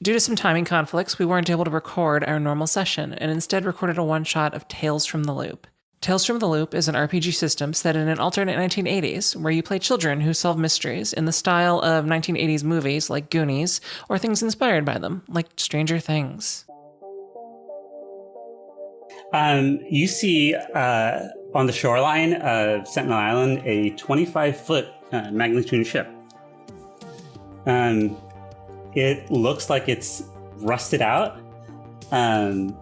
Due to some timing conflicts, we weren't able to record our normal session and instead recorded a one-shot of Tales from the Loop. Tales from the Loop is an RPG system set in an alternate 1980s where you play children who solve mysteries in the style of 1980s movies like Goonies or things inspired by them, like Stranger Things. You see on the shoreline of Sentinel Island a 25-foot magnitude ship. It looks like it's rusted out, and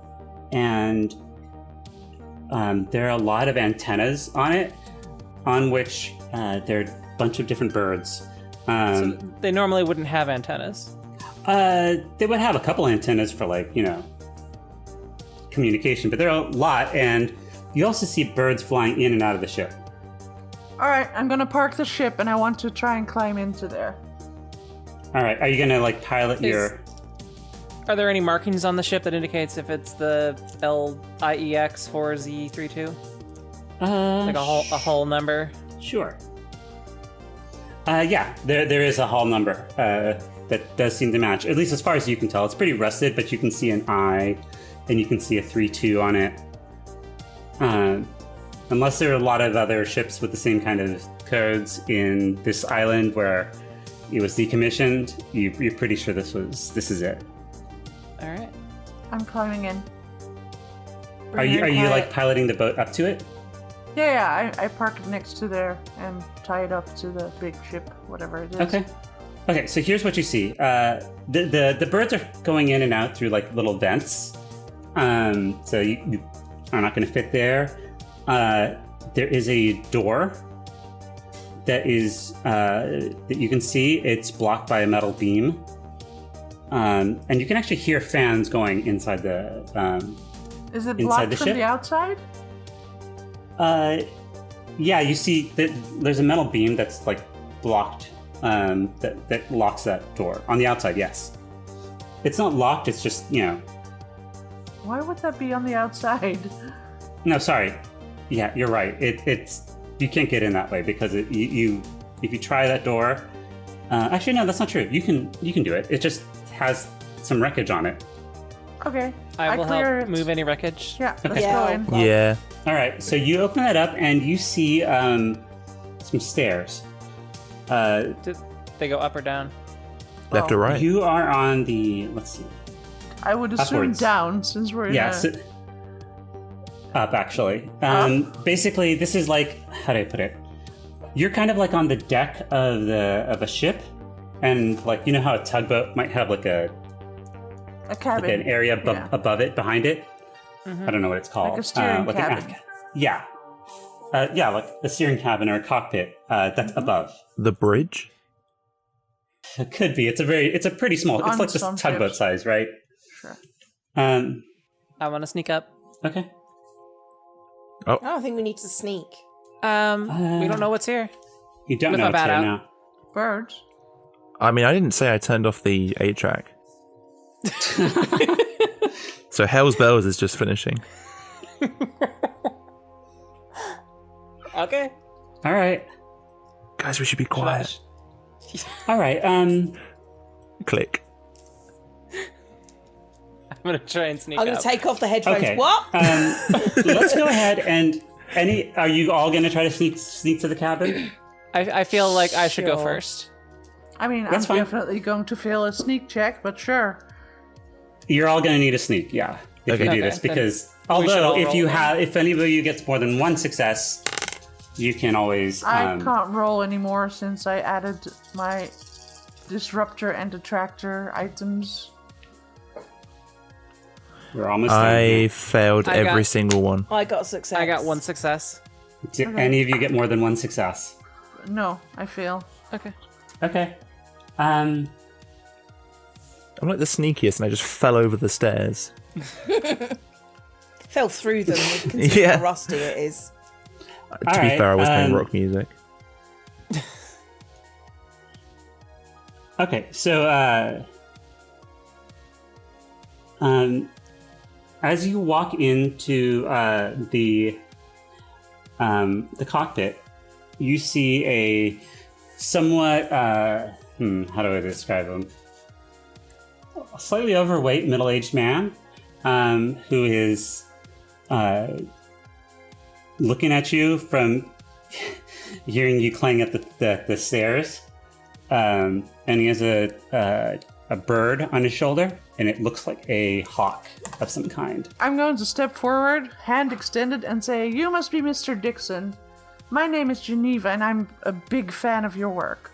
there are a lot of antennas on it, on which there are a bunch of different birds. So they normally wouldn't have antennas. They would have a couple antennas for, like, communication, but there are a lot, and you also see birds flying in and out of the ship. All right, I'm gonna park the ship, and I want to try and climb into there. All right, are you gonna pilot your? Are there any markings on the ship that indicates if it's the LIEX 4Z32? Like a hull number? Sure. Yeah, there is a hull number that does seem to match, at least as far as you can tell. It's pretty rusted, but you can see an I, and you can see a 3-2 on it. Unless there are a lot of other ships with the same kind of codes in this island where it was decommissioned, you're pretty sure this is it. All right. I'm climbing in. Are you piloting the boat up to it? Yeah, I park it next to there and tie it up to the big ship, whatever it is. Okay. So here's what you see. The birds are going in and out through little vents. So you are not going to fit there. There is a door that is that you can see. It's blocked by a metal beam, and you can actually hear fans going inside the. Is it blocked from the outside? Yeah, you see that there's a metal beam that's blocked. That locks that door on the outside. Yes, it's not locked. It's just Why would that be on the outside? No, sorry. Yeah, you're right. It's you can't get in that way because if you try that door, actually no, that's not true. You can do it. It just has some wreckage on it. Okay. I will help move any wreckage. Yeah, let's go in. Yeah. All right, so you open that up and you see some stairs. Did they go up or down? Left or right? You are on the, let's see. I would assume Upwards. down since we're in up actually. Basically, this is how do I put it? You're kind of on the deck of a ship, and how a tugboat might have a cabin, an area above it, behind it. Mm-hmm. I don't know what it's called. Like a steering cabin. Yeah, like a steering cabin or a cockpit. That's above the bridge. It could be. It's a pretty small. It's like this tugboat size, right? Sure. I want to sneak up. Okay. I don't think we need to sneak. We don't know what's here. You don't know what's here now. Birds. I mean, I didn't say I turned off the 8-track. So Hell's Bells is just finishing. Okay. All right. Guys, we should be quiet. All right. Click. I'm gonna try and sneak I'm going up. to take off the headphones. Okay. What? Let's go ahead and are you all going to try to sneak to the cabin? I feel like I should go Sure. first. I mean, That's I'm fine. definitely going to fail a sneak check, but sure. You're all going to need a sneak, yeah, if you do this, then because we should although all roll if any of you gets more than one success, you can always. I can't roll anymore since I added my disruptor and attractor items. We're almost I failed I every got- single one. I got a success. I got one success. done. Do any of you get more than one success? No, I fail. Okay. Okay. I'm like the sneakiest, and I just fell over the stairs. Fell through them. You can see Yeah. how rusty it is. To be right, fair, I was playing rock music. Okay, so as you walk into the cockpit, you see a somewhat how do I describe them? slightly overweight middle-aged man who is looking at you from hearing you clang at the stairs. And he has a bird on his shoulder, and it looks like a hawk of some kind. I'm going to step forward, hand extended, and say, "You must be Mr. Dixon. My name is Geneva, and I'm a big fan of your work."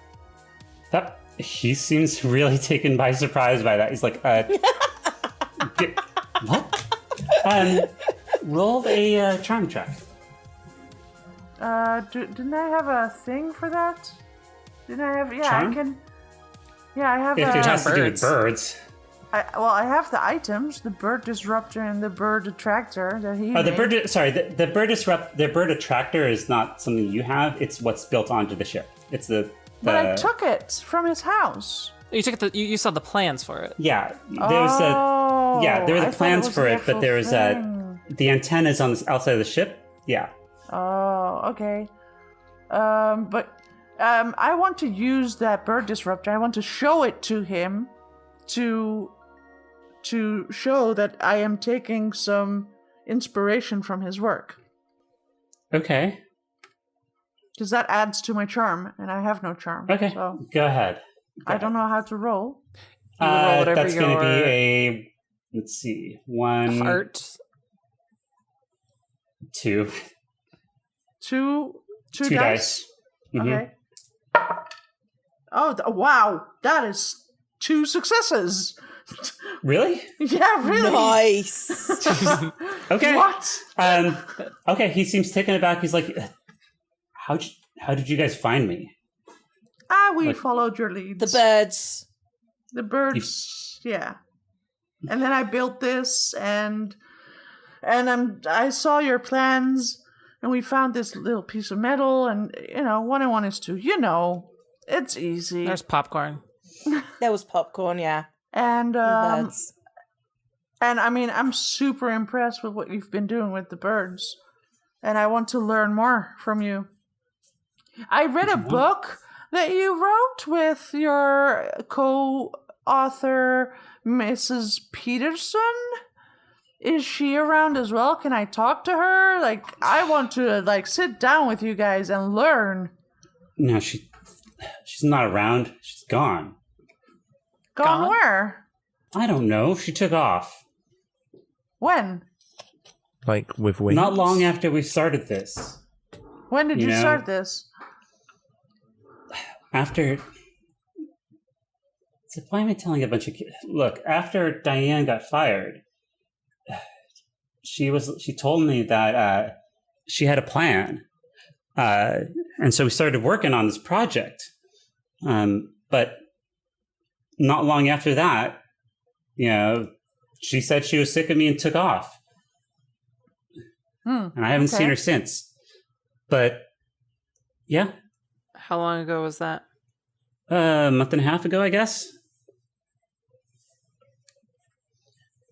He seems really taken by surprise by that. He's like, what? Roll a charm check. Didn't I have a thing for that? Didn't I have? Yeah, Charm? I can. Yeah, I have. If it has to do with birds. I have the items: the bird disruptor and the bird attractor that he. Oh, the made. the bird attractor is not something you have. It's what's built onto the ship. It's the. But I took it from his house. You took it. You saw the plans for it. Yeah, there was there were the plans for it, but there was the antennas on the outside of the ship. Yeah. Oh, okay. But I want to use that bird disruptor. I want to show it to him, to show that I am taking some inspiration from his work. Okay. Because that adds to my charm, and I have no charm. Okay. So Go ahead. I don't know how to roll. You would roll whatever That's going to be a. Let's see. 1, Heart. 2. Two Two dice. Mhm. Okay. Oh, wow. That is 2 successes. Really? Yeah, really. Nice. Okay. What? Okay. He seems taken aback. He's like, "How did you guys find me?" We Like- followed your leads. The birds. The birds, yeah. And then I built this, and I saw your plans, and we found this little piece of metal, and 1 and 1 is 2. It's easy. There's popcorn. There was popcorn, yeah. And Birds. and I mean, I'm super impressed with what you've been doing with the birds, and I want to learn more from you. I read a book that you wrote with your co-author, Mrs. Peterson. Is she around as well? Can I talk to her? I want to sit down with you guys and learn. No, she's not around. She's gone. Gone where? I don't know. She took off. When? Like with wings. Not long after we started this. When did you start this? After. So why am I telling a bunch of kids? Look, after Diane got fired, she told me that she had a plan, and so we started working on this project. But not long after that, she said she was sick of me and took off. And I haven't seen her since. But yeah. How long ago was that? A month and a half ago, I guess.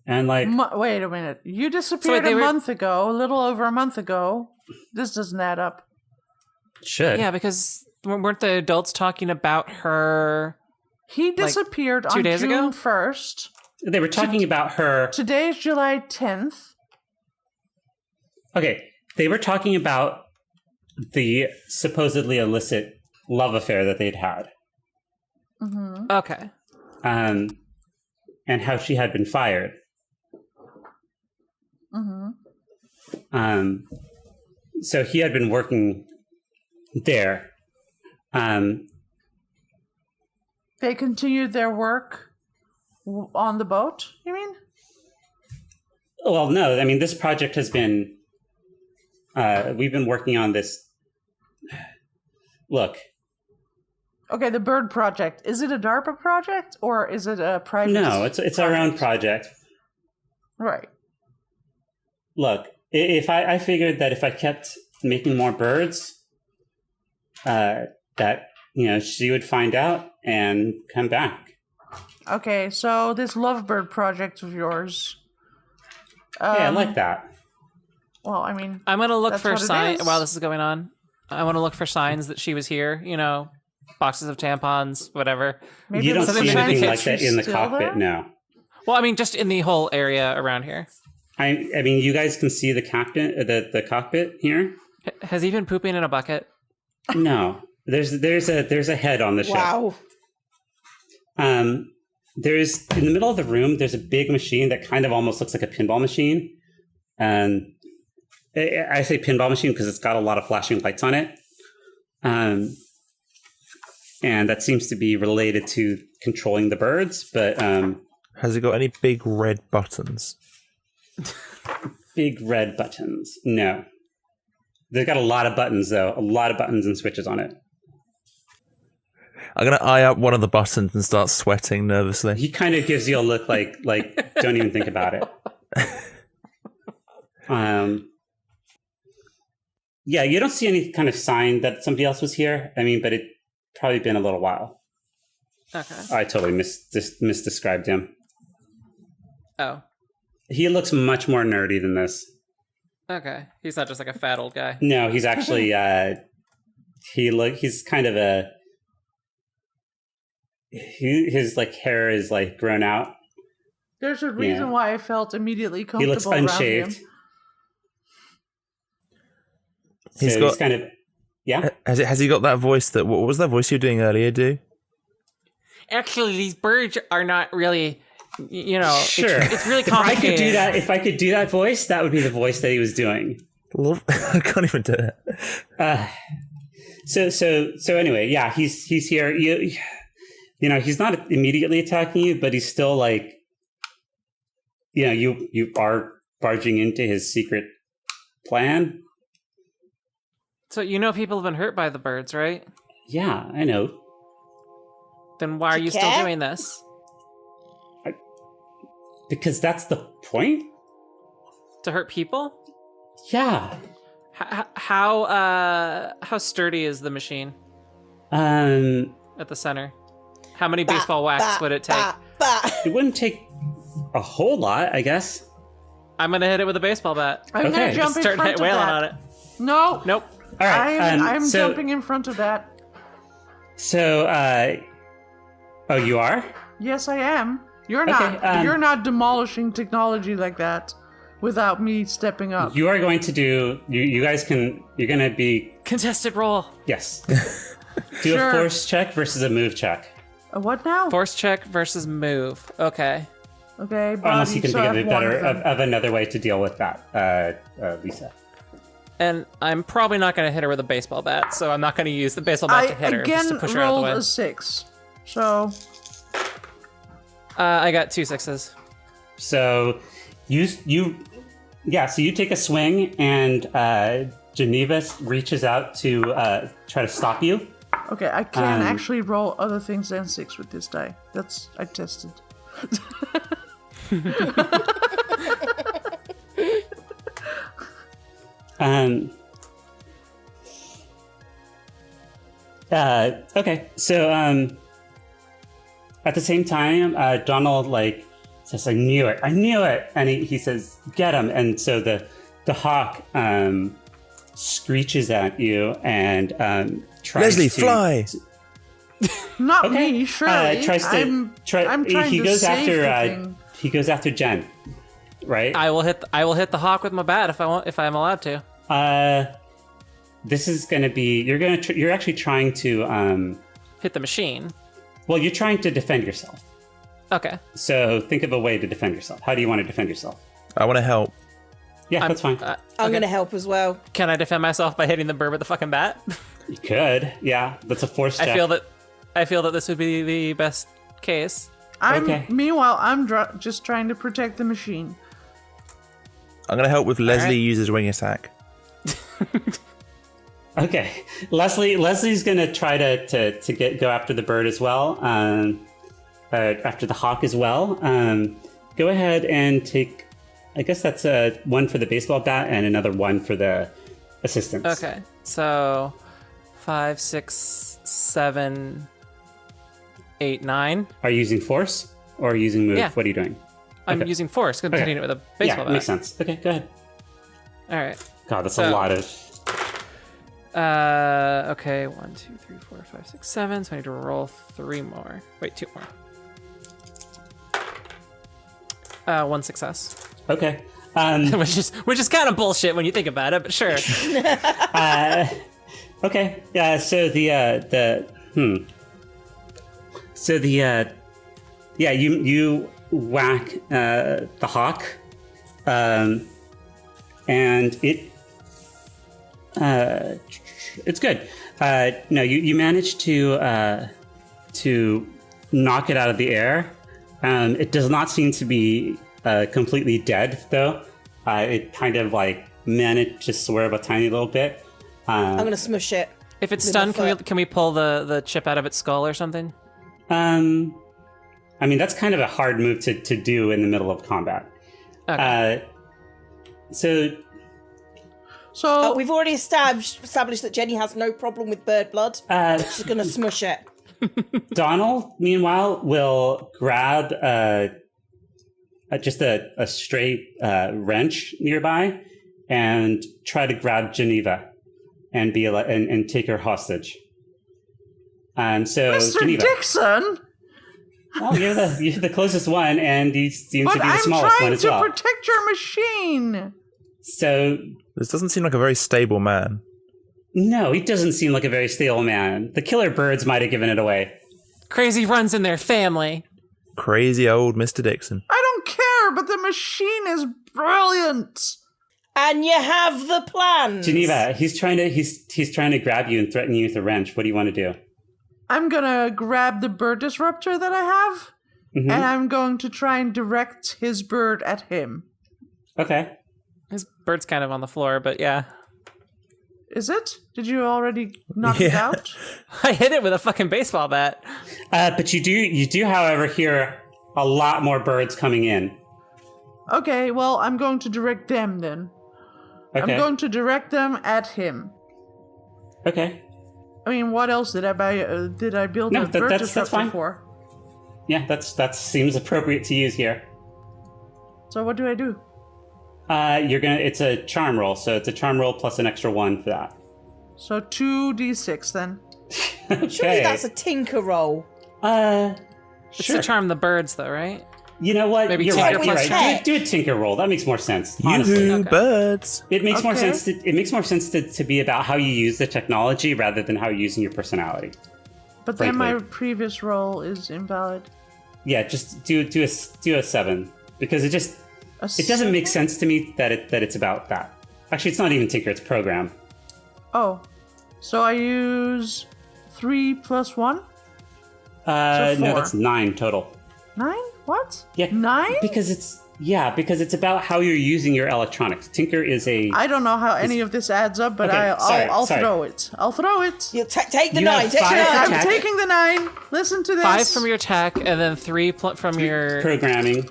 And wait a minute. You disappeared a month ago, a little over a month ago. This doesn't add up. should. Yeah, because weren't the adults talking about her? He disappeared 2 on days June ago? 1st. They were talking about her. Today is July 10th. Okay, they were talking about the supposedly illicit love affair that they'd had. Mm-hmm. Okay. And how she had been fired. Mm-hmm. So he had been working there. They continued their work on the boat, you mean? Well, no, I mean, this project has been, we've been working on this. Look. Okay, the bird project. Is it a DARPA project or is it a private? No, it's our own project. Right. Look, if I figured that if I kept making more birds, that, she would find out and come back. Okay, so this lovebird project of yours. Yeah, I like that. Well, I mean, I'm gonna look that's for what it signs is. while this is going on. I want to look for signs that she was here. Boxes of tampons, whatever. maybe You don't the see something anything that like that she's in the still cockpit, there? no. Well, I mean, just in the whole area around here. I mean, you guys can see the cockpit here. Has he been pooping in a bucket? No, there's a head on the ship. Wow. There's in the middle of the room. There's a big machine that kind of almost looks like a pinball machine, and I say pinball machine because it's got a lot of flashing lights on it. And that seems to be related to controlling the birds, but Has it got any big red buttons? big red buttons. No. They've got a lot of buttons, though. A lot of buttons and switches on it. I'm going to eye up one of the buttons and start sweating nervously. He kind of gives you a look like don't even think about it. Yeah, you don't see any kind of sign that somebody else was here. I mean, but it probably been a little while. Okay. I totally misdescribed him. Oh. He looks much more nerdy than this. Okay. He's not just like a fat old guy. No, he's actually he's kind of a his like hair is like grown out. There's a reason why I felt immediately He comfortable looks around unshaved. him. He's So got- he's kind of Has he got that voice that... What was that voice you were doing earlier, Do? Actually, these birds are not really, you know, Sure. it's really If I complicated. if I could do that voice, that would be the voice that he was doing. I can't even do it. So anyway, yeah, he's here. You know, he's not immediately attacking you, but he's still like, you know, you are barging into his secret plan. So you know people have been hurt by the birds, right? Yeah, I know. Then why are you still Okay. doing this? Because that's the point. To hurt people? Yeah. How sturdy is the machine at the center? How many baseball whacks would it take? It wouldn't take a whole lot, I guess. I'm gonna hit it with a baseball bat. I'm Okay, gonna jump in Start front of wailing that. on it. No, Nope. All right. I'm so, jumping in front of that. So, oh, you are? Yes, I am. You're Okay, not. You're not demolishing technology like that without me stepping up. You are going to do. You guys can. You're going to be. Contested roll. Yes. Do Sure. a force check versus a move check. A what now? Force check versus move. Okay. Okay, Unless you body, can so think I of have it one better of them. of another way to deal with that, Lisa. And I'm probably not gonna hit her with a baseball bat, so I'm not gonna use the baseball bat I to hit her, again just to push her out of rolled the way. a 6, so I got 2 6s. So you take a swing and Geneva reaches out to try to stop you. okay. I can actually roll other things than 6 with this die. That's I tested. Okay, so at the same time, Donald like says, "I knew it, and he says, "Get him!" And so the hawk screeches at you and tries Leslie, to fly! Not Okay. me, surely. Tries to I'm trying he to goes save after the thing. he goes after Jen, right? I will hit the hawk with my bat if I'm allowed to. This is going to be you're actually trying to Hit the machine. well, you're trying to defend yourself. Okay. So think of a way to defend yourself. How do you want to defend yourself? I want to help. Yeah, that's fine. I'm Okay. gonna help as well. Can I defend myself by hitting the bird with the fucking bat? You could. Yeah, that's a force check. I feel that this would be the best case. Okay. Meanwhile, I'm just trying to protect the machine. I'm going to help with Leslie right. uses wing attack. Okay, Leslie's gonna try to go after the bird as well. After the hawk as well. Go ahead and take. I guess that's one for the baseball bat and another one for the assistance. Okay. So 5, 6, 7, 8, 9. Are you using force or are you using move? Yeah. What are you doing? I'm Okay. using force because I'm hitting it with a baseball Yeah, makes bat. sense. Okay, go ahead. All right. God, that's So- a lot of. Okay, 1, 2, 3, 4, 5, 6, 7. So I need to roll 3 more. Wait, 2 more. 1 success. Okay. which is kind of bullshit when you think about it, but sure. Okay. You whack the hawk, and it's good. No, you manage to knock it out of the air. It does not seem to be completely dead, though. It kind of like managed to swerve a tiny little bit. I'm gonna smush it. If it's with stunned, my foot. can we pull the chip out of its skull or something? I mean, that's kind of a hard move to do in the middle of combat. Okay. So We've already established that Jenny has no problem with bird blood. She's gonna smush it. Donald, meanwhile, will grab just a straight wrench nearby and try to grab Geneva and and take her hostage. And so, Mr. Geneva, Dixon, well, you're the closest one, and you seem but to be the I'm smallest one trying as to well. protect your machine. So, This doesn't seem like a very stable man. no, he doesn't seem like a very stable man. The killer birds might have given it away. Crazy runs in their family. Crazy old Mr. Dixon. I don't care, but the machine is brilliant. And you have the plans. Geneva, he's trying to grab you and threaten you with a wrench. What do you want to do? I'm gonna grab the bird disruptor that I have, Mm-hmm. and I'm going to try and direct his bird at him. Okay. His bird's kind of on the floor, but yeah. Is it? Did you already knock it Yeah. out? I hit it with a fucking baseball bat. But you do, however, hear a lot more birds coming in. Okay, well, I'm going to direct them then. Okay. I'm going to direct them at him. Okay. I mean, what else did I buy? Did I build No, a bird that's disruptor fine. for? Yeah, that seems appropriate to use here. So what do I do? It's a charm roll, so it's a charm roll plus an extra 1 for that. So 2d6 then. Okay. Surely that's a tinker roll. It's Sure. to charm the birds, though, right? You know what? Maybe You're tinker right. You're plus right. check. Do a tinker roll. That makes more sense. Honestly, You Okay. birds. it makes more Okay. sense. It makes more sense to be about how you use the technology rather than how you're using your personality. But then my Frankly. previous roll is invalid. Yeah, just do a 7 because it doesn't make sense to me that it's about that. Actually, it's not even tinker. It's program. Oh, so I use 3 plus 1? No, 4. that's 9 total. 9? What? Yeah, 9? because it's about how you're using your electronics. Tinker is a I don't know how any of this adds up, but Okay, I'll sorry. throw it. I'll throw it. You take the You 9. have Take the 5 9. attack. I'm taking the 9. Listen to this. 5 from your tech, and then 3 from your... programming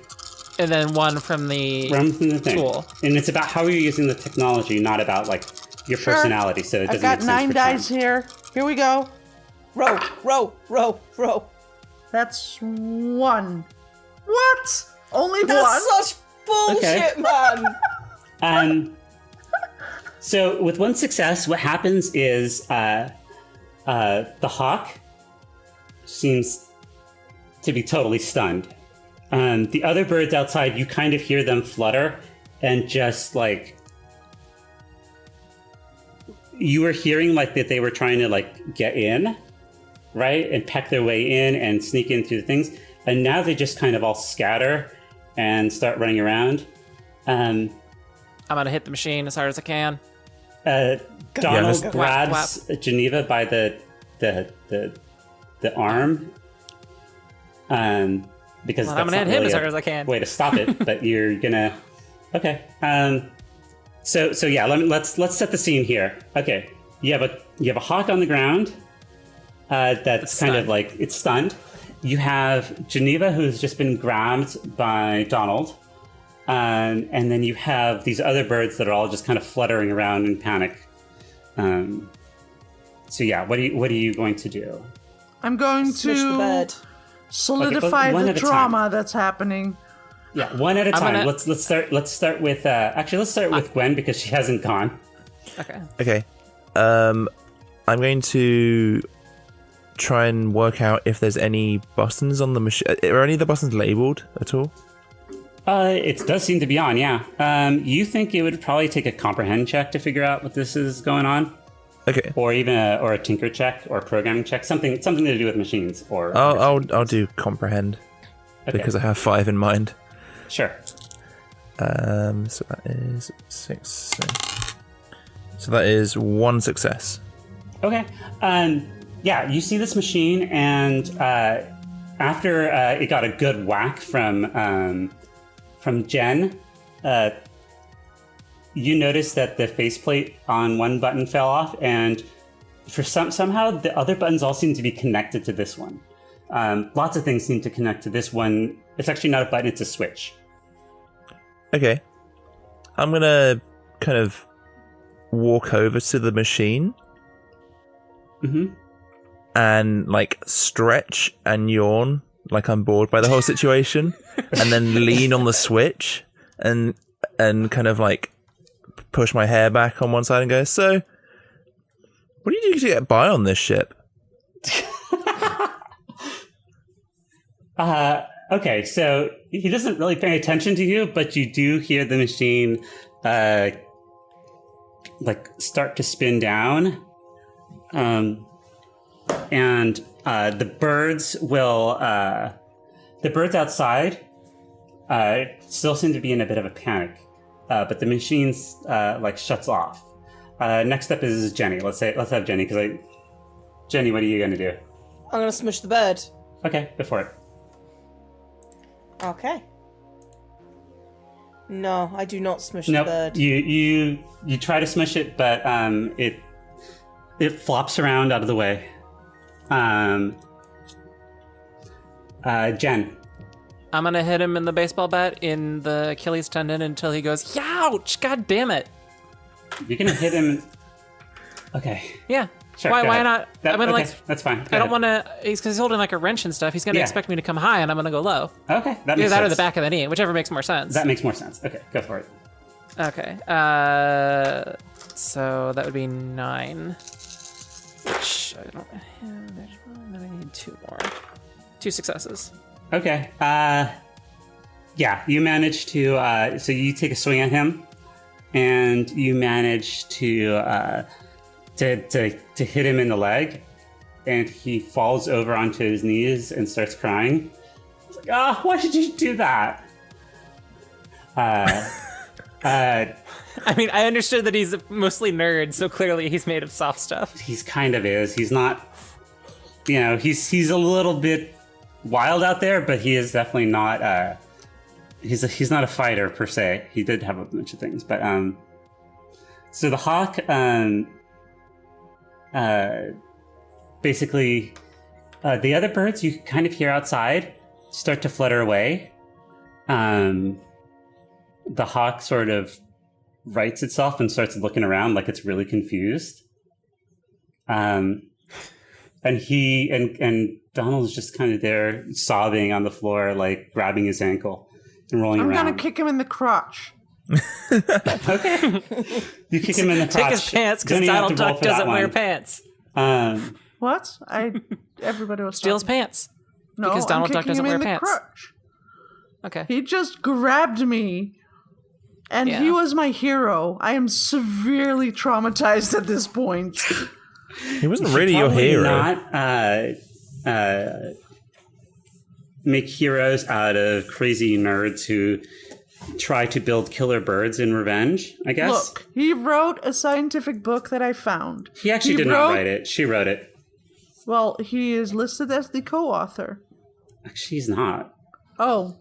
and then 1 from the... from the thing, Tool. and it's about how you're using the technology, not about like your Sure. personality. So it doesn't I've got make sense 9 for dice charm. here. Here we go. Roll, roll, roll, roll. That's 1. What? Only That's 1? such bullshit, man. So with 1 success, what happens is the hawk seems to be totally stunned. The other birds outside, you kind of hear them flutter and just like you were hearing like that they were trying to like get in, right, and peck their way in and sneak in through the things, and now they just kind of all scatter and start running around. I'm gonna hit the machine as hard as I can. Donald Mr. grabs Geneva by the arm, because Well, that's I'm gonna not hit him really as a hard as I can. way to stop it. But you're gonna, okay. So yeah, let's set the scene here. Okay, you have a hawk on the ground. That's kind of stunned. like it's stunned. You have Geneva, who's just been grabbed by Donald. And then you have these other birds that are all just kind of fluttering around in panic. So yeah, what are you going to do? I'm going Smush the to bird. solidify one the at a time. drama that's happening. Yeah, one at a time. gonna- Let's start with let's start with Gwen because she hasn't gone. Okay. Okay. I'm going to try and work out if there's any buttons on the machine. Are any of the buttons labeled at all? It does seem to be on, yeah. You think it would probably take a comprehend check to figure out what this is going on? Okay. Or even a tinker check or a programming check, something to do with machines. Or I'll do comprehend because I have 5 in mind. Sure. So that is 6. So that is 1 success. Okay. Yeah, you see this machine, and after it got a good whack from Jen, you notice that the faceplate on one button fell off, and for somehow the other buttons all seem to be connected to this one. Lots of things seem to connect to this one. It's actually not a button; it's a switch. Okay. I'm gonna kind of walk over to the machine. Mm-hmm. And like stretch and yawn like I'm bored by the whole situation, and then lean on the switch and kind of like push my hair back on one side and go, so what do you do to get by on this ship? Okay, so he doesn't really pay attention to you, but you do hear the machine like start to spin down. And the birds outside still seem to be in a bit of a panic, but the machine's like shuts off. Next up is Jenny. Let's have Jenny, because Jenny, what are you gonna do? I'm gonna smush the bird. Okay, go for it. Okay. No, I do not smush Nope. the bird. You try to smush it, but it flops around out of the way. Jen. I'm gonna hit him in the baseball bat in the Achilles tendon until he goes, "Youch! God damn it!" You're gonna hit him. Okay. Yeah. Sure, why go ahead. not? I'm gonna okay, that's fine. I don't want to. Because he's holding like a wrench and stuff. He's gonna expect me to come high, and I'm gonna go low. Okay, that Either makes that sense. or the back of the knee, whichever makes more sense. That makes more sense. Okay, go for it. Okay. So that would be 9. Which I don't have. There's one. Then I need 2 more. 2 successes. Okay. Yeah, you manage to. So you take a swing at him, and you manage to hit him in the leg, and he falls over onto his knees and starts crying. He's like, "Ah, why did you do that?" I mean, I understood that he's mostly nerd, so clearly he's made of soft stuff. He's kind of is. He's not. He's a little bit wild out there, but he is definitely not. He's not a fighter per se. He did have a bunch of things, but so the hawk basically the other birds you kind of hear outside start to flutter away. The hawk sort of rights itself and starts looking around like it's really confused. And he and Donald's just kind of there sobbing on the floor, like grabbing his ankle and rolling around. I'm gonna kick him in the crotch. Okay. You kick him in the crotch. Take his pants, because Donald Duck doesn't wear pants. What? Everybody was Steals pants. No, because Donald I'm Duck kicking doesn't him wear in the pants. crotch. Okay. He just grabbed me, and Yeah. he was my hero. I am severely traumatized at this point. He wasn't really your hero. Not make heroes out of crazy nerds who try to build killer birds in revenge, I guess. Look, he wrote a scientific book that I found. He actually did not write it. She wrote it. Well, he is listed as the co-author. Actually, he's not. Oh.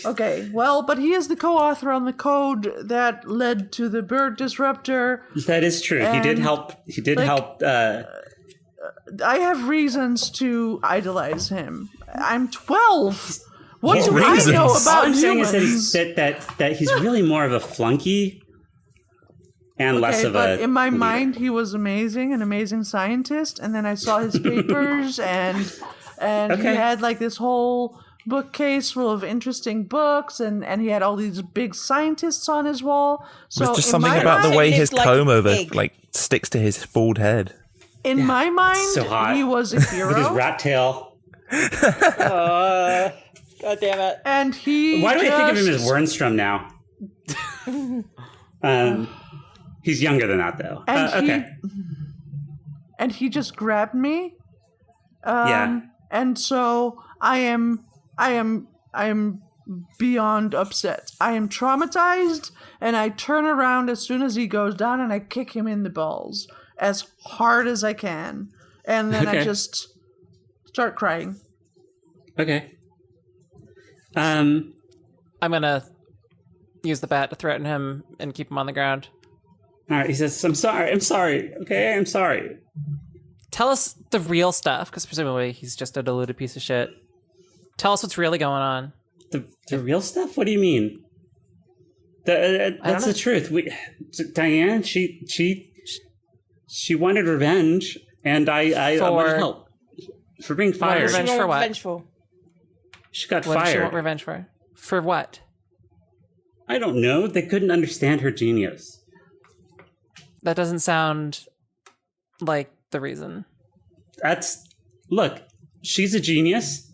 Okay, well, but he is the co-author on the code that led to the bird disruptor. That is true. He did And, help. He did like, help. I have reasons to idolize him. I'm 12. What do reasons? I know All about I'm saying humans? is that he's really more of a flunky and less Okay, of but a. in my leader. mind, he was amazing, an amazing scientist. And then I saw his papers, and Okay. he had like this whole bookcase full of interesting books, and he had all these big scientists on his wall. So There's just in something my about the mind- way his Like a comb over pig. like sticks to his bald head. In my mind, So hot. he was a With his hero. rat tail. God damn it. And he Why do I think of him as Wernstrom now? He's younger than that, though. Okay. And he just grabbed me. Yeah. And so I am beyond upset. I am traumatized, and I turn around as soon as he goes down, and I kick him in the balls as hard as I can, and then I just start crying. Okay. I'm gonna use the bat to threaten him and keep him on the ground. All right. He says, I'm sorry. Okay, I'm sorry. Tell us the real stuff, because presumably he's just a deluded piece of shit. Tell us what's really going on. The real stuff? What do you mean? That's the truth. Diane, she wanted revenge, and I wanted help for being fired. Revenge for what? Revengeful. She got What did she fired. want revenge for? For what? I don't know. They couldn't understand her genius. That doesn't sound like the reason. Look, she's a genius,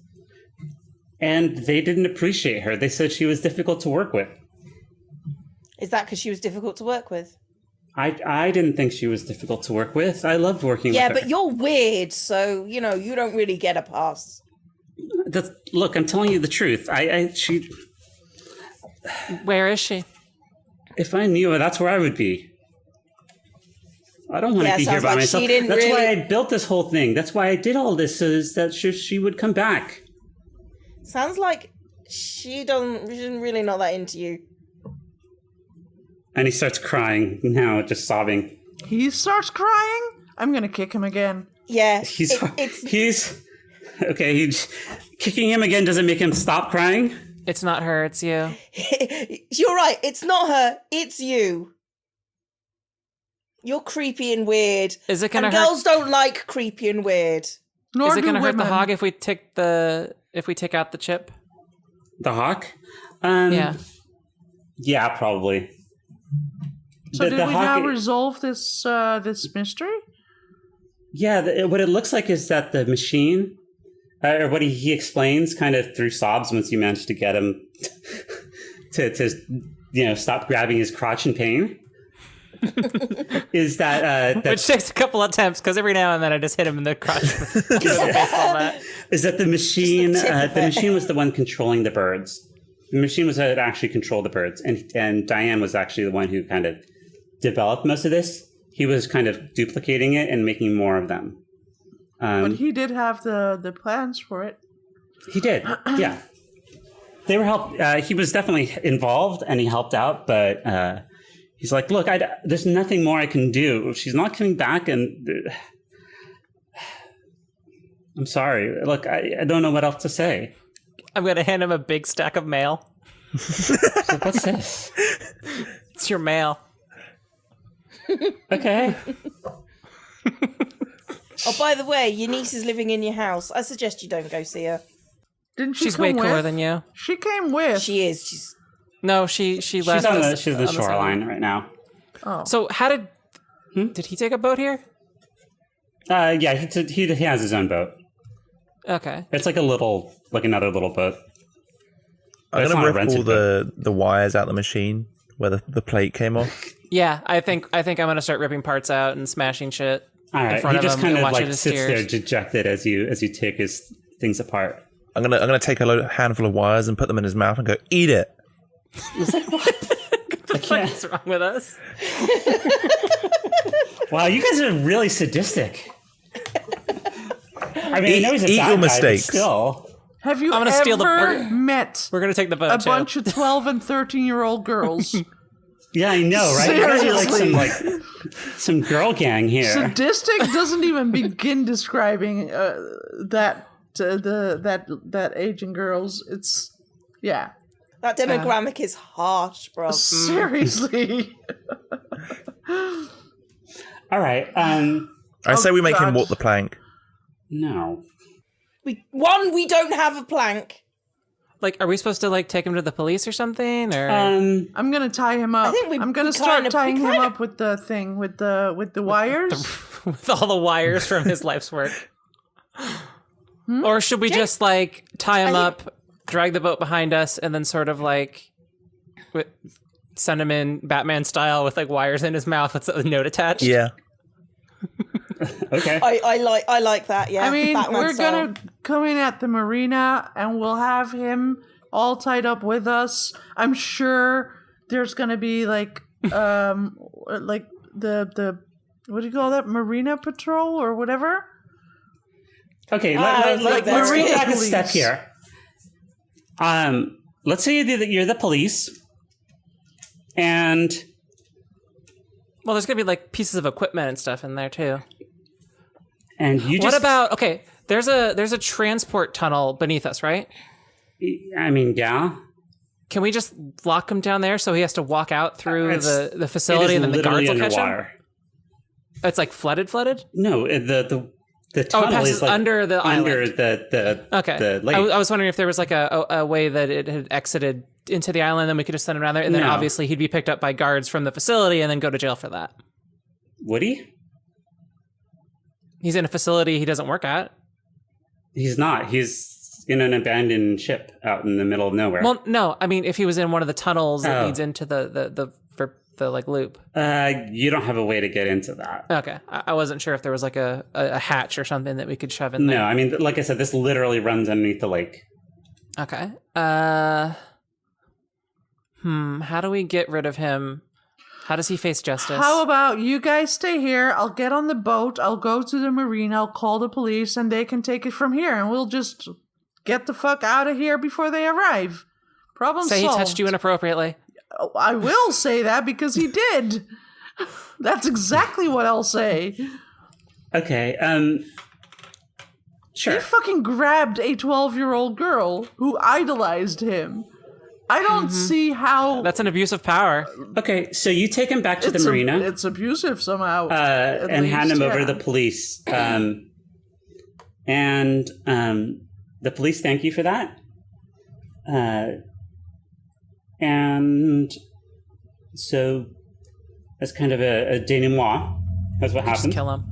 and they didn't appreciate her. They said she was difficult to work with. Is that because she was difficult to work with? I didn't think she was difficult to work with. I loved working with her. Yeah, but you're weird, so, you don't really get a pass. Look, I'm telling you the truth. She... Where is she? If I knew her, that's where I would be. I don't want to be here by myself. That's why I built this whole thing. That's why I did all this, so that she would come back. Sounds like she's really not that into you. And he starts crying now, just sobbing. He starts crying? I'm going to kick him again. Yeah. He's okay. Kicking him again doesn't make him stop crying. It's not her, it's you. You're right. It's not her. It's you. You're creepy and weird. Is it gonna and hurt? girls don't like creepy and weird. Nor Is it do going to hurt women. the hog if we take out the chip? The hawk? Yeah. Yeah, probably. So did we now hawk, resolve this mystery? Yeah, what it looks like is that the machine, or what he explains kind of through sobs once you manage to get him to stop grabbing his crotch in pain, is that which takes a couple attempts, because every now and then I just hit him in the crotch with a baseball bat. Is that the machine? The machine was the one controlling the birds. The machine was that actually controlled the birds, and Diane was actually the one who kind of developed most of this. He was kind of duplicating it and making more of them. But he did have the plans for it. He did, yeah. They were he was definitely involved, and he helped out, but he's like, look, there's nothing more I can do. If she's not coming back, and I'm sorry. Look, I don't know what else to say. I'm going to hand him a big stack of mail. So what's this? It's your mail. Okay. Oh, by the way, your niece is living in your house. I suggest you don't go see her. Didn't she She's come way cooler with? than you. She came with. She is. She's No, she left. She's on the shoreline right now. Oh. So how did he take a boat here? Yeah, he has his own boat. Okay. It's like another little boat. I'm It's gonna not a rip all rented the wires out the machine where the plate came off. Yeah, I think I'm gonna start ripping parts out and smashing shit. All right, in front he of just him kind and of watching like his sits there tears. dejected as you take his things apart. I'm gonna take a handful of wires and put them in his mouth and go, eat it. What's wrong with us? Wow, you guys are really sadistic. I mean, I know he's a Eat bad your guy, but mistakes. still. Have you I'm gonna ever steal the- met We're gonna take the boat a too. bunch of 12 and 13-year-old girls? Yeah, I know, right? You guys are like Seriously. some girl gang here. Sadistic doesn't even begin describing that age in girls. It's that demographic is harsh, bro. seriously. All right. I say we make him God. walk the plank. No. We don't have a plank. Like, are we supposed to like take him to the police or something? Or I'm gonna tie him up. I think I'm gonna we start kinda- tying we him kinda- up with the thing with the wires. with all the wires from his life's work? Or should we just like tie him up, drag the boat behind us, and then sort of like send him in Batman style with like wires in his mouth with a note attached. Yeah. Okay. I like that. Yeah. I mean, Batman we're style. gonna come in at the marina, and we'll have him all tied up with us. I'm sure there's gonna be like the what do you call that? Marina patrol or whatever. Okay, like let's Marina go back a police. step here. Let's say that you're the police, and Well, there's gonna be like pieces of equipment and stuff in there too. you just. What about there's a transport tunnel beneath us, right? I mean, yeah. Can we just lock him down there so he has to walk out through the It facility is and then the literally guards will catch him? underwater. It's like flooded? No, the Oh, tunnel it passes is like under the under island. the Okay. the lake. I was wondering if there was like a way that it had exited into the island, then we could just send him down there, and then No. obviously he'd be picked up by guards from the facility and then go to jail for that. Woody? He's in a facility he doesn't work at. He's not. He's in an abandoned ship out in the middle of nowhere. Well, no, I mean if he was in one of the tunnels that Oh. leads into the like loop. You don't have a way to get into that. Okay, I wasn't sure if there was like a hatch or something that we could shove in there. No, I mean, like I said, this literally runs underneath the lake. Okay. How do we get rid of him? How does he face justice? How about you guys stay here? I'll get on the boat. I'll go to the marina. I'll call the police, and they can take it from here. And we'll just get the fuck out of here before they arrive. Problem Say solved. he touched you inappropriately. Oh, I will say that because he did. That's exactly what I'll say. Okay, sure. He fucking grabbed a 12-year-old girl who idolized him. I don't see how That's an abuse of power. Okay, so you take him back to the marina it's abusive somehow. and hand him over to the police. And the police thank you for that. And so that's kind of a denouement. That's what Just happened. kill him.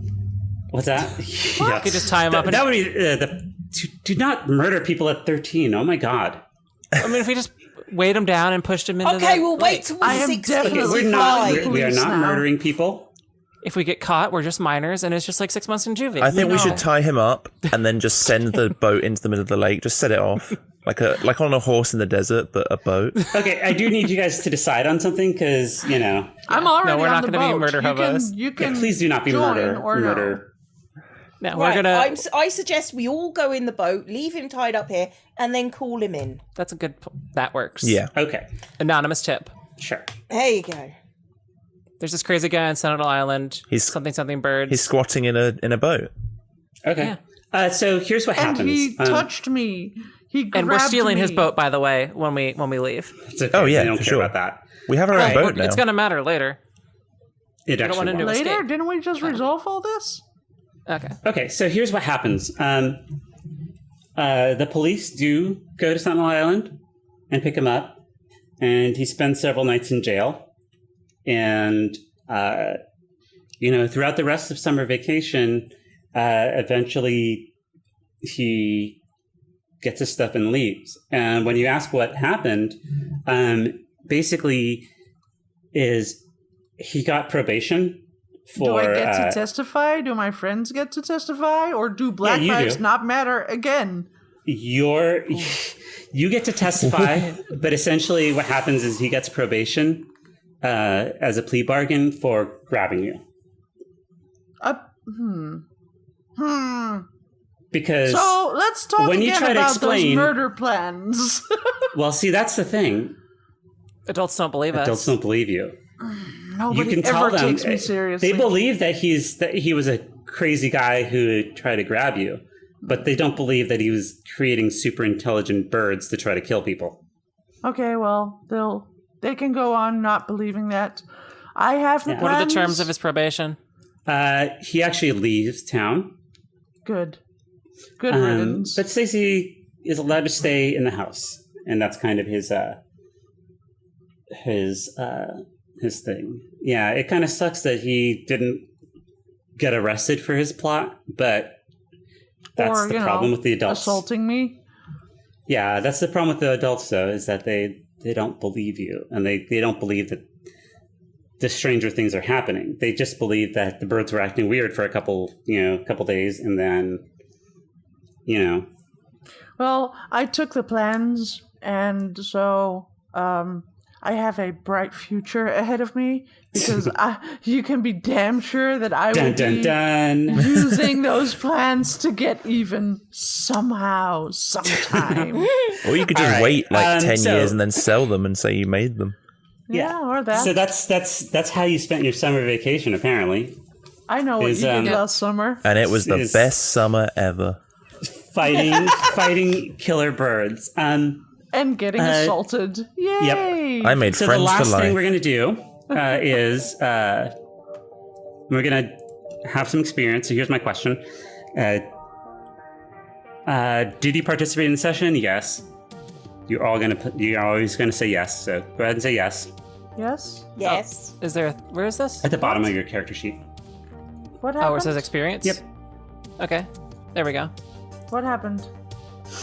What's that? Yeah. You could just tie him up. That would be do not murder people at 13. Oh my god. I mean, if we just weighed him down and pushed him into Okay, the we'll lake. wait till we're I am 60. definitely We're fine. not. We are not Police now. murdering people. If we get caught, we're just minors, and it's just like 6 months in juvie. I think we No. should tie him up and then just send the boat into the middle of the lake. Just set it off like on a horse in the desert, but a boat. Okay, I do need you guys to decide on something because I'm already we're on not the gonna be boat. murder You can- hobos. You can please do not be join murder. or no. Murder. No, Right, we're gonna. I suggest we all go in the boat, leave him tied up here, and then call him in. That's a good. That works. Yeah. Okay, Anonymous tip. sure. There you go. There's this crazy guy on Sentinel Island. He's- something birds. He's squatting in a boat. Okay. So here's what And happens. he touched me. He grabbed and we're stealing his me. boat, by the way, when we leave. It's okay. Oh, yeah, they don't for care sure. about that. We have our own boat now. It's gonna matter later. It don't actually wanna do won't. it. Later? Escape. Didn't we just resolve all this? Okay. Okay, so here's what happens. The police do go to Sentinel Island and pick him up, and he spends several nights in jail. And throughout the rest of summer vacation, eventually he gets his stuff and leaves. And when you ask what happened, basically is he got probation for. Do I get to testify? Do my friends get to testify? Or do Black you Lives do. not matter again? You get to testify, but essentially what happens is he gets probation as a plea bargain for grabbing you. Because So let's talk when you again try to about explain- those murder plans. well, see, that's the thing. Adults don't believe us. Adults don't believe you. Nobody You can tell ever them takes me seriously. they believe that he was a crazy guy who tried to grab you, but they don't believe that he was creating super intelligent birds to try to kill people. Okay, well, they can go on not believing that. I have the What are the plans. terms of his probation? He actually leaves town. Good riddance. But Stacey is allowed to stay in the house, and that's kind of his thing. Yeah, it kind of sucks that he didn't get arrested for his plot, but that's Or, the problem with the adults. assaulting me. Yeah, that's the problem with the adults, though, is that they don't believe you, and they don't believe that the stranger things are happening. They just believe that the birds were acting weird for a couple days, and then, Well, I took the plans, and so I have a bright future ahead of me because you can be damn sure that I will be using those plans to get even somehow, sometime. Or you could just wait 10 years and then sell them and say you made them. Yeah, or that. So that's how you spent your summer vacation, apparently. I know what you did last summer. And it was the best summer ever. Fighting killer birds. And getting assaulted. Yay! Yep. I made friends for life. So the last thing we're going to do is we're going to have some experience. So here's my question. Did you participate in the session? Yes. You're always going to say yes. So go ahead and say yes. Yes? Yes. Where is this? At the bottom of your character sheet. What happened? Oh, where it says experience? Yep. Okay. There we go. What happened?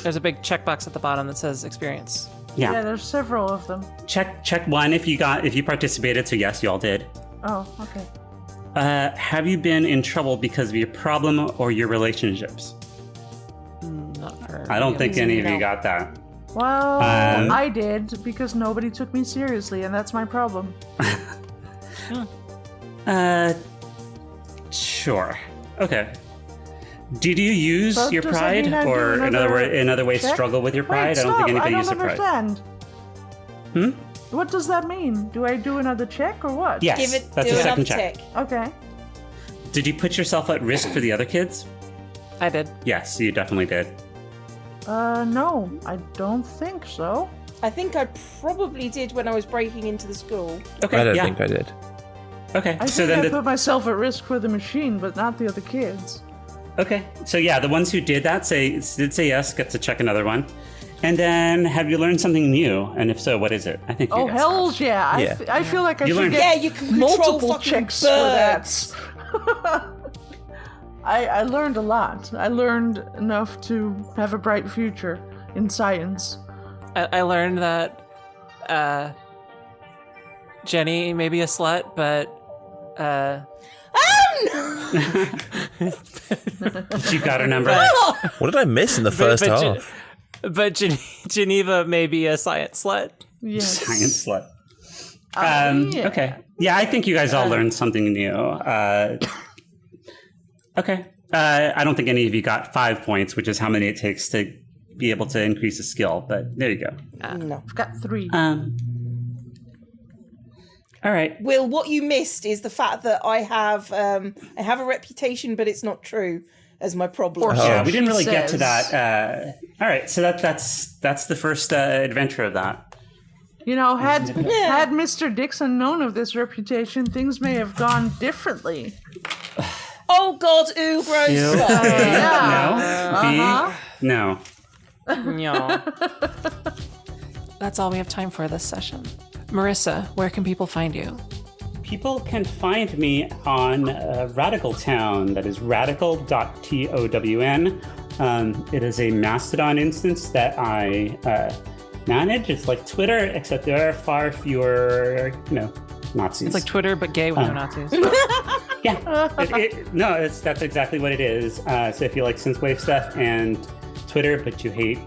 There's a big checkbox at the bottom that says experience. Yeah, there's several of them. Check one if you participated. So yes, you all did. Oh, okay. Have you been in trouble because of your problem or your relationships? Not for. I don't think any of you got that. Well, I did because nobody took me seriously, and that's my problem. Sure. Okay. Did you use So your does that pride, mean I do or in other ways check? struggle with your pride? Wait, I don't think anybody I used don't their pride. understand. What does that mean? Do I do another check or what? Yes, that's do the another second check. Okay. Did you put yourself at risk for the other kids? I did. Yes, you definitely did. No, I don't think so. I think I probably did when I was breaking into the school. Okay, I don't think I did. Okay, I so think then I put myself at risk for the machine, but not the other kids. okay, so yeah, the ones who did that did say yes, get to check another one. And then, have you learned something new? And if so, what is it? I think. Oh, you guys hells have. yeah. I feel like I You should learned- get You can control multiple fucking checks birds. for that. I learned a lot. I learned enough to have a bright future in science. I learned that Jenny may be a slut, but You got her number. What did I miss in the first half? But Geneva may be a science slut. Yes. Science slut. Yeah. Okay. Yeah, I think you guys all learned something new. Okay. I don't think any of you got 5 points, which is how many it takes to be able to increase a skill, but there you go. No. I've got 3. All right. Will, what you missed is the fact that I have a reputation, but it's not true as my problem. Yeah, we didn't really She get to says. that. All right, so that's the first adventure of that. You know, had Mr. Dixon known of this reputation, things may have gone differently. Oh God, ooh, gross. Ew. Stop. Yeah. No. No. That's all we have time for this session. Marissa, where can people find you? People can find me on Radical Town. That is radical.town. It is a Mastodon instance that I manage. It's like Twitter, except there are far fewer, Nazis. It's like Twitter, but gay with no Nazis. Yeah. That's exactly what it is. So if you like synthwave stuff and Twitter, but you hate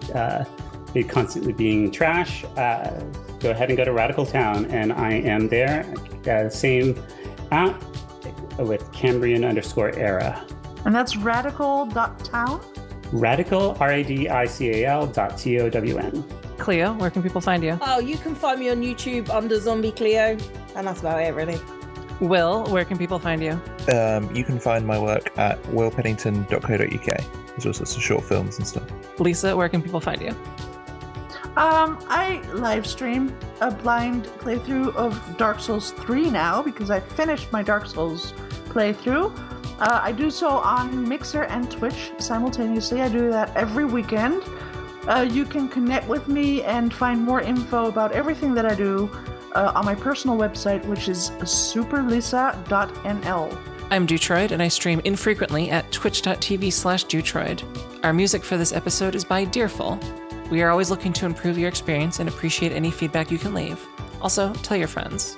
it constantly being trash, go ahead and go to Radical Town, and I am there. Same app with Cambrian_era. And that's radical.town? Radical, RADICAL.TOWN. Cleo, where can people find you? Oh, you can find me on YouTube under Zombie Cleo, and that's about it, really. Will, where can people find you? You can find my work at willpennington.co.uk. There's also some short films and stuff. Lisa, where can people find you? I live stream a blind playthrough of Dark Souls 3 now because I finished my Dark Souls playthrough. I do so on Mixer and Twitch simultaneously. I do that every weekend. You can connect with me and find more info about everything that I do on my personal website, which is superlisa.nl. I'm dewtroid, and I stream infrequently at twitch.tv/dewtroid. Our music for this episode is by Dearful. We are always looking to improve your experience and appreciate any feedback you can leave. Also, tell your friends.